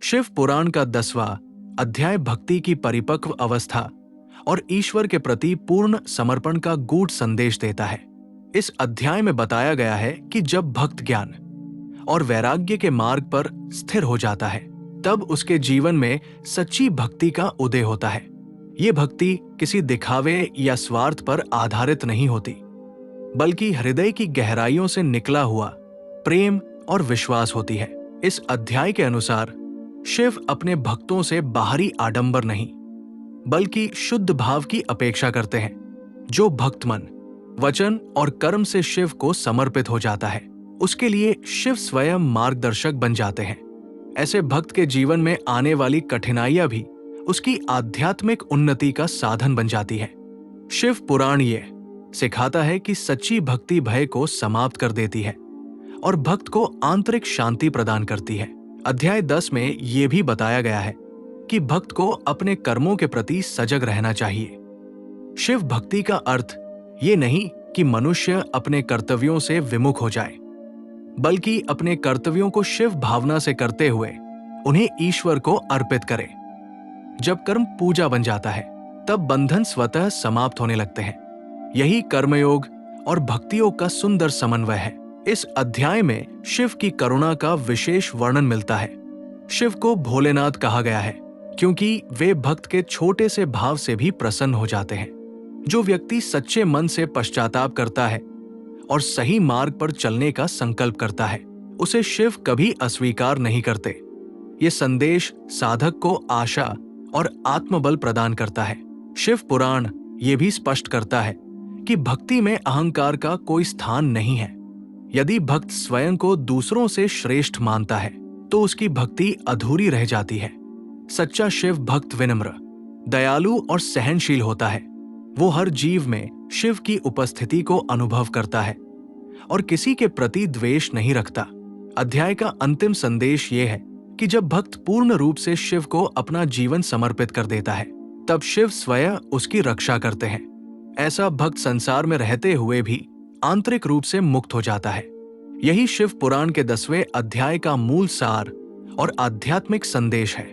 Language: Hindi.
शिव पुराण का 10वां अध्याय भक्ति की परिपक्व अवस्था और ईश्वर के प्रति पूर्ण समर्पण का गूढ़ संदेश देता है। इस अध्याय में बताया गया है कि जब भक्त ज्ञान और वैराग्य के मार्ग पर स्थिर हो जाता है, तब उसके जीवन में सच्ची भक्ति का उदय होता है। ये भक्ति किसी दिखावे या स्वार्थ पर आधारित नहीं होती, बल्कि हृदय की गहराइयों से निकला हुआ प्रेम और विश्वास होती है। इस अध्याय के अनुसार शिव अपने भक्तों से बाहरी आडंबर नहीं, बल्कि शुद्ध भाव की अपेक्षा करते हैं। जो भक्त मन, वचन और कर्म से शिव को समर्पित हो जाता है, उसके लिए शिव स्वयं मार्गदर्शक बन जाते हैं। ऐसे भक्त के जीवन में आने वाली कठिनाइयां भी उसकी आध्यात्मिक उन्नति का साधन बन जाती है। शिव पुराण ये सिखाता है कि सच्ची भक्ति भय को समाप्त कर देती है और भक्त को आंतरिक शांति प्रदान करती है। अध्याय 10 में यह भी बताया गया है कि भक्त को अपने कर्मों के प्रति सजग रहना चाहिए। शिव भक्ति का अर्थ ये नहीं कि मनुष्य अपने कर्तव्यों से विमुख हो जाए, बल्कि अपने कर्तव्यों को शिव भावना से करते हुए उन्हें ईश्वर को अर्पित करे। जब कर्म पूजा बन जाता है, तब बंधन स्वतः समाप्त होने लगते हैं। यही कर्मयोग और भक्तियों का सुंदर समन्वय है। इस अध्याय में शिव की करुणा का विशेष वर्णन मिलता है। शिव को भोलेनाथ कहा गया है क्योंकि वे भक्त के छोटे से भाव से भी प्रसन्न हो जाते हैं। जो व्यक्ति सच्चे मन से पश्चाताप करता है और सही मार्ग पर चलने का संकल्प करता है, उसे शिव कभी अस्वीकार नहीं करते। ये संदेश साधक को आशा और आत्मबल प्रदान करता है। शिव पुराण ये भी स्पष्ट करता है कि भक्ति में अहंकार का कोई स्थान नहीं है। यदि भक्त स्वयं को दूसरों से श्रेष्ठ मानता है, तो उसकी भक्ति अधूरी रह जाती है। सच्चा शिव भक्त विनम्र, दयालु और सहनशील होता है। वो हर जीव में शिव की उपस्थिति को अनुभव करता है और किसी के प्रति द्वेष नहीं रखता। अध्याय का अंतिम संदेश ये है कि जब भक्त पूर्ण रूप से शिव को अपना जीवन समर्पित कर देता है, तब शिव स्वयं उसकी रक्षा करते हैं। ऐसा भक्त संसार में रहते हुए भी आंतरिक रूप से मुक्त हो जाता है। यही शिव पुराण के 10वें अध्याय का मूल सार और आध्यात्मिक संदेश है।